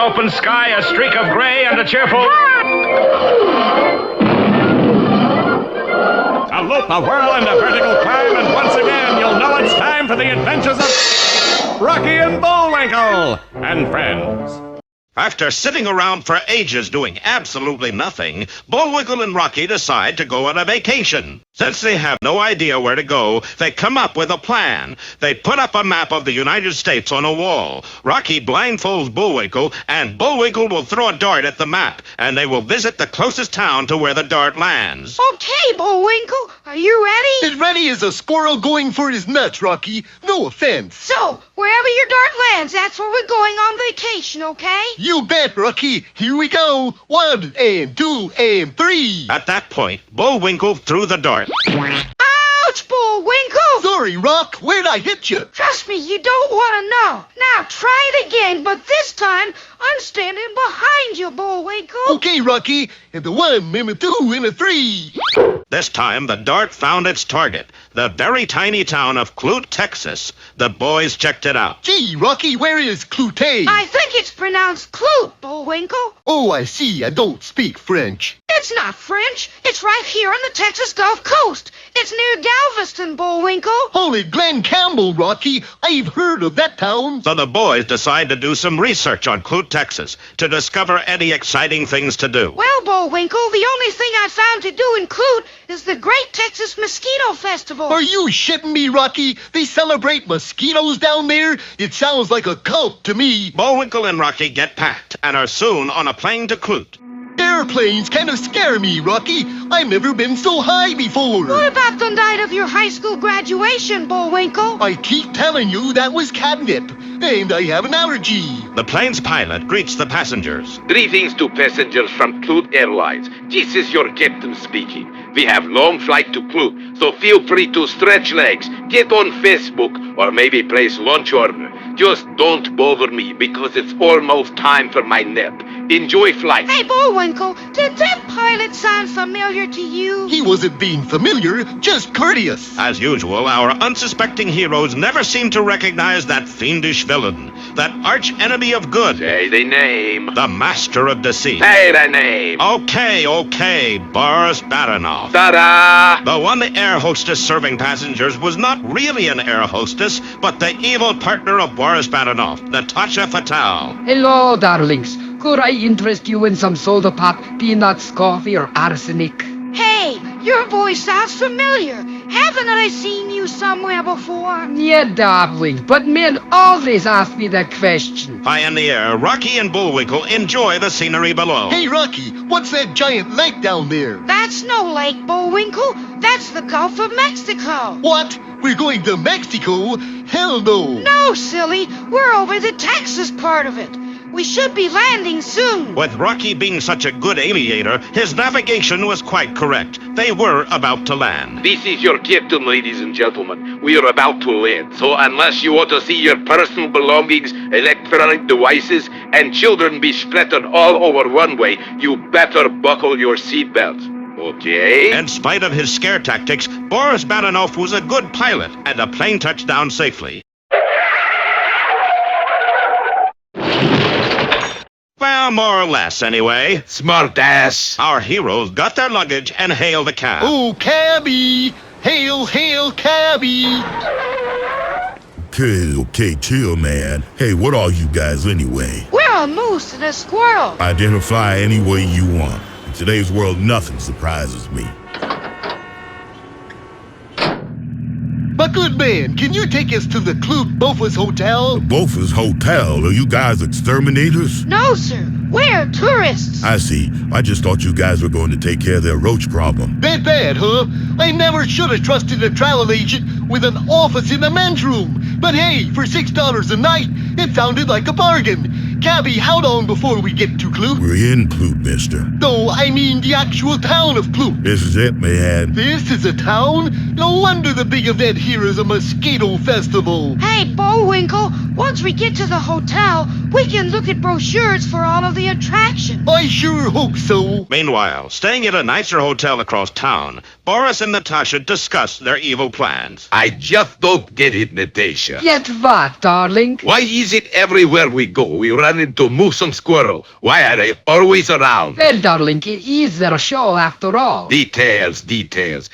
open sky, a streak of gray, and a cheerful... A loop, a whirl, and a vertical climb, and once again you'll know it's time for the adventures of Rocky and Bullwinkle and friends. After sitting around for ages doing absolutely nothing, Bullwinkle and Rocky decide to go on a vacation. Since they have no idea where to go, they come up with a plan. They put up a map of the United States on a wall. Rocky blindfolds Bullwinkle, and Bullwinkle will throw a dart at the map, and they will visit the closest town to where the dart lands. Okay, Bullwinkle, are you ready? As ready as a squirrel going for his nuts, Rocky. No offense. So, wherever your dart lands, that's where we're going on vacation, okay? You bet, Rocky. Here we go. 1 and 2 and 3. At that point, Bullwinkle threw the dart. Ouch, Bullwinkle! Sorry, Rock. Where'd I hit you? Trust me, you don't want to know. Now, try it again, but this time, I'm standing behind you, Bullwinkle. Okay, Rocky. And the 1 and the 2 and the 3. This time, the dart found its target, the very tiny town of Clute, Texas. The boys checked it out. Gee, Rocky, where is Clute? I think it's pronounced Clute, Bullwinkle. Oh, I see. I don't speak French. It's not French. It's right here on the Texas Gulf Coast. It's near Galveston, Bullwinkle. Holy Glen Campbell, Rocky. I've heard of that town. So the boys decide to do some research on Clute, Texas, to discover any exciting things to do. Well, Bullwinkle, the only thing I found to do in Clute is the Great Texas Mosquito Festival. Are you shitting me, Rocky? They celebrate mosquitoes down there? It sounds like a cult to me. Bullwinkle and Rocky get packed and are soon on a plane to Clute. Airplanes kind of scare me, Rocky. I've never been so high before. What about the night of your high school graduation, Bullwinkle? I keep telling you that was catnip, and I have an allergy. The plane's pilot greets the passengers. Greetings to passengers from Clute Airlines. This is your captain speaking. We have long flight to Clute, so feel free to stretch legs, get on Facebook, or maybe place lunch order. Just don't bother me because it's almost time for my nap. Enjoy flight. Hey, Bullwinkle, did that pilot sound familiar to you? He wasn't being familiar, just courteous. As usual, our unsuspecting heroes never seem to recognize that fiendish villain, that arch enemy of good, Say the name. the master of deceit. Say the name. Okay, Boris Badenov. Ta-da! The one air hostess serving passengers was not really an air hostess, but the evil partner of Boris Badenov, Natasha Fatale. Hello, darlings. Could I interest you in some soda pop, peanuts, coffee, or arsenic? Hey, your voice sounds familiar. Haven't I seen you somewhere before? Yeah, darling, but men always ask me that question. High in the air, Rocky and Bullwinkle enjoy the scenery below. Hey, Rocky, what's that giant lake down there? That's no lake, Bullwinkle. That's the Gulf of Mexico. What? We're going to Mexico? Hell no. No, silly. We're over the Texas part of it. We should be landing soon. With Rocky being such a good aviator, his navigation was quite correct. They were about to land. This is your captain, ladies and gentlemen. We are about to land, so unless you want to see your personal belongings, electronic devices, and children be splattered all over runway, you better buckle your seatbelts. Okay? In spite of his scare tactics, Boris Badenov was a good pilot, and the plane touched down safely. Well, more or less, anyway. Smart ass. Our heroes got their luggage and hailed a cab. Oh, cabby. Hail, hail, cabby. Okay, chill, man. Hey, what are you guys anyway? We're a moose and a squirrel. Identify any way you want. In today's world, nothing surprises me. My good man, can you take us to the Clute Bofus Hotel? Bofus Hotel? Are you guys exterminators? No, sir. We're tourists. I see. I just thought you guys were going to take care of their roach problem. That bad, huh? I never should have trusted a travel agent with an office in the men's room. But hey, for $6 a night, it sounded like a bargain. Cabby, how long before we get to Clute? We're in Clute, mister. No, I mean the actual town of Clute. This is it, man. This is a town? No wonder the big event here is a mosquito festival. Hey, Bullwinkle, once we get to the hotel, we can look at brochures for all of the attractions. I sure hope so. Meanwhile, staying at a nicer hotel across town, Boris and Natasha discuss their evil plans. I just don't get it, Natasha. Yet what, darling? Why is it everywhere we go, we run run into moose and squirrel. Why are they always around? Well, darling, it is their show after all. Details.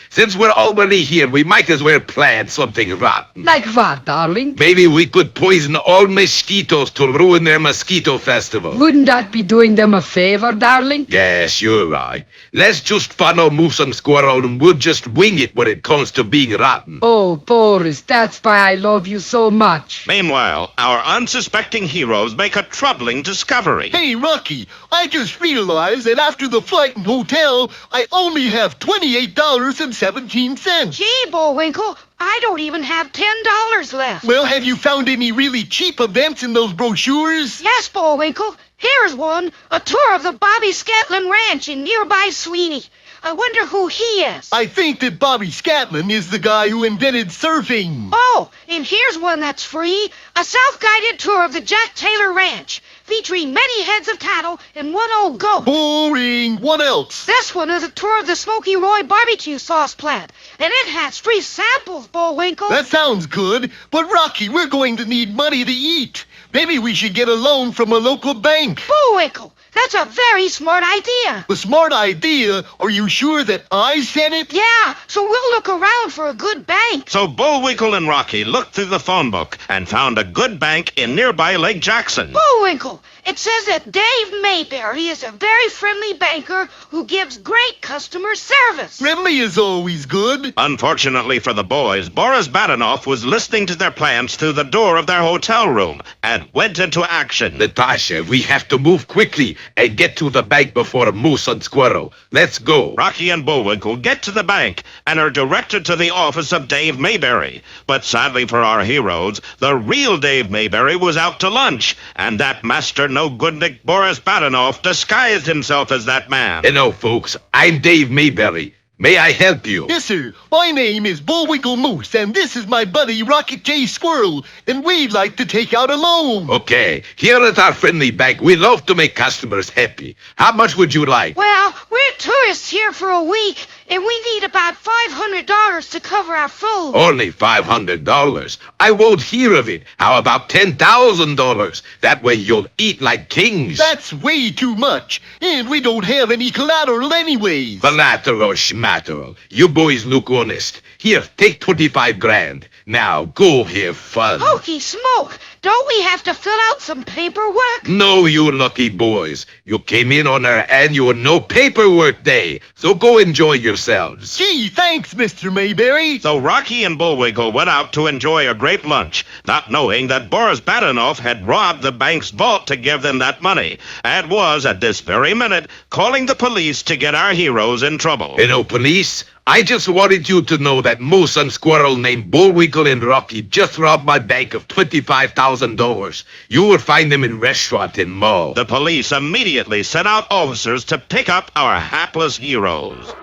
Since we're already here, we might as well plan something rotten. Like what, darling? Maybe we could poison all mosquitoes to ruin their mosquito festival. Wouldn't that be doing them a favor, darling? Yes, you're right. Let's just follow moose and squirrel and we'll just wing it when it comes to being rotten. Oh, Boris, that's why I love you so much. Meanwhile, our unsuspecting heroes make a troubling discovery. Hey, Rocky, I just realized that after the flight and hotel, I only have $28.17. Gee, Bullwinkle, I don't even have $10 left. Well, have you found any really cheap events in those brochures? Yes, Bullwinkle. Here's one. A tour of the Bobby Scatlin Ranch in nearby Sweeney. I wonder who he is. I think that Bobby Scatlin is the guy who invented surfing. Oh, and here's one that's free. A self-guided tour of the Jack Taylor Ranch, featuring many heads of cattle and one old goat. Boring. What else? This one is a tour of the Smoky Roy barbecue sauce plant, and it has free samples, Bullwinkle. That sounds good, but Rocky, we're going to need money to eat. Maybe we should get a loan from a local bank. Bullwinkle, that's a very smart idea. A smart idea? Are you sure that I said it? Yeah, so we'll look around for a good bank. So Bullwinkle and Rocky looked through the phone book and found a good bank in nearby Lake Jackson. Bullwinkle, it says that Dave Mayberry is a very friendly banker who gives great customer service. Friendly is always good. Unfortunately for the boys, Boris Badenoff was listening to their plans through the door of their hotel room and went into action. Natasha, we have to move quickly and get to the bank before moose and squirrel. Let's go. Rocky and Bullwinkle get to the bank and are directed to the office of Dave Mayberry. But sadly for our heroes, the real Dave Mayberry was out to lunch, and that master no-good-nick Boris Badenoff disguised himself as that man. Hello, folks. I'm Dave Mayberry. May I help you? Yes, sir. My name is Bullwinkle Moose, and this is my buddy Rocket J. Squirrel, and we'd like to take out a loan. Okay. Here at our friendly bank, we love to make customers happy. How much would you like? Well, we're tourists here for a week, and we need about $500 to cover our food. Only $500. I won't hear of it. How about $10,000? That way you'll eat like kings. That's way too much, and we don't have any collateral anyways. Collateral schmatteral. You boys look honest. Here, take 25 grand. Now, go have fun. Hokey smoke! Don't we have to fill out some paperwork? No, you lucky boys. You came in on our annual no paperwork day, so go enjoy yourselves. Gee, thanks, Mr. Mayberry. So Rocky and Bullwinkle went out to enjoy a great lunch, not knowing that Boris Badenoff had robbed the bank's vault to give them that money, and was, at this very minute, calling the police to get our heroes in trouble. Hello, police. I just wanted you to know that moose and squirrel named Bullwinkle and Rocky just robbed my bank of $25,000. You will find them in restaurant and mall. The police immediately sent out officers to pick up our hapless heroes.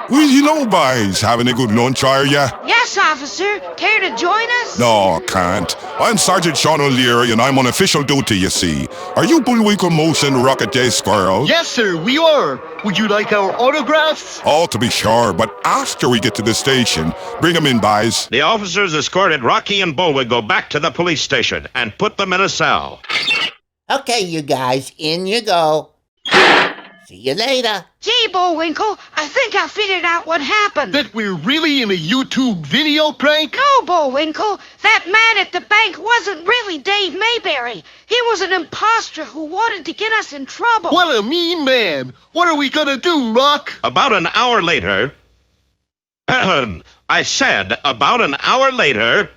Well, you know, boys, having a good lunch, are ya? Yes, officer. Care to join us? No, can't. I'm Sergeant Sean O'Leary, and I'm on official duty, you see. Are you Bullwinkle Moose and Rocket J. Squirrel? Yes, sir, we are. Would you like our autographs? Oh, to be sure, but after we get to the station, bring 'em in, boys. The officers escorted Rocky and Bullwinkle back to the police station and put them in a cell. Okay, you guys, in you go. See you later. Gee, Bullwinkle, I think I figured out what happened. That we're really in a YouTube video prank? No, Bullwinkle. That man at the bank wasn't really Dave Mayberry. He was an imposter who wanted to get us in trouble. What a mean man. What are we gonna do, Rock? About an hour later... I said about an hour later...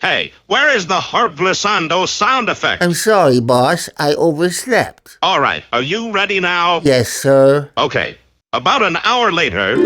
Hey, where is the Harp-Glissando sound effect? I'm sorry, boss. I overslept. All right, are you ready now? Yes, sir. Okay. About an hour later...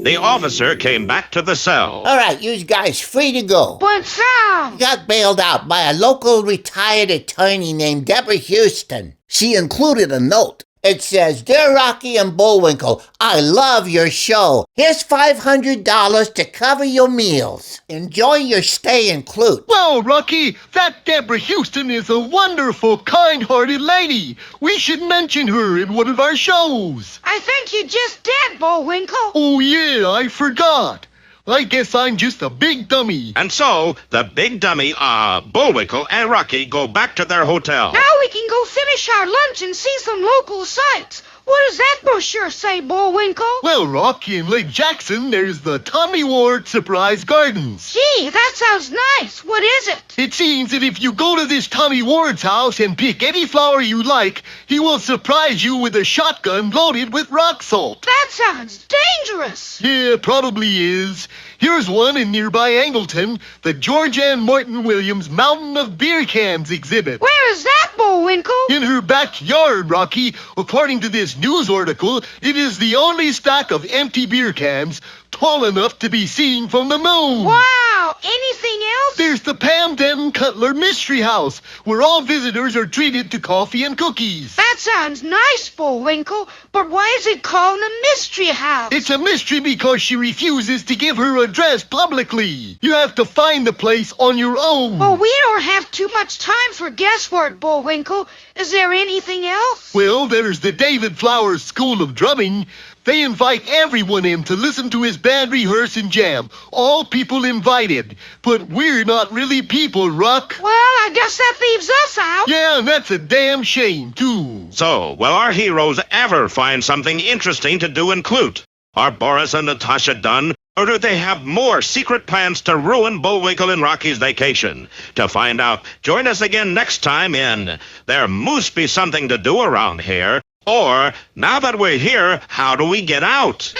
The officer came back to the cell. All right, you guys free to go. But, Sam... Got bailed out by a local retired attorney named Deborah Houston. She included a note. It says, Dear Rocky and Bullwinkle, I love your show. Here's $500 to cover your meals. Enjoy your stay in Clute. Well, Rocky, that Deborah Houston is a wonderful, kind-hearted lady. We should mention her in one of our shows. I think you just did, Bullwinkle. Oh, yeah, I forgot. I guess I'm just a big dummy. And so, the big dummy, Bullwinkle and Rocky go back to their hotel. Now we can go finish our lunch and see some local sights. What does that brochure say, Bullwinkle? Well, Rocky, in Lake Jackson, there's the Tommy Ward Surprise Gardens. Gee, that sounds nice. What is it? It seems that if you go to this Tommy Ward's house and pick any flower you like, he will surprise you with a shotgun loaded with rock salt. That sounds dangerous. Yeah, probably is. Here's one in nearby Angleton, the George Ann Morton Williams Mountain of Beer Cans exhibit. Where is that, Bullwinkle? In her backyard, Rocky. According to this news article, it is the only stack of empty beer cans tall enough to be seen from the moon. Wow! Anything else? There's the Pam Denton Cutler Mystery House, where all visitors are treated to coffee and cookies. That sounds nice, Bullwinkle, but why is it called a mystery house? It's a mystery because she refuses to give her address publicly. You have to find the place on your own. Well, we don't have too much time for guesswork, Bullwinkle. Is there anything else? Well, there's the David Flowers School of Drumming. They invite everyone in to listen to his band rehearse and jam. All people invited. But we're not really people, Ruck. Well, I guess that leaves us out. Yeah, and that's a damn shame, too. So, will our heroes ever find something interesting to do in Clute? Are Boris and Natasha done? Or do they have more secret plans to ruin Bullwinkle and Rocky's vacation? To find out, join us again next time in There Must Be Something to Do Around Here, or Now That We're Here, How Do We Get Out?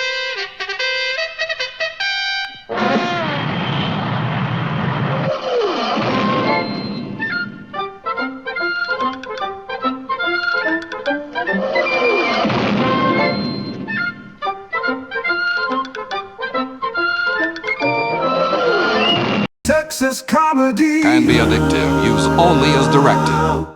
Texas comedy can be addictive. Use only as directed.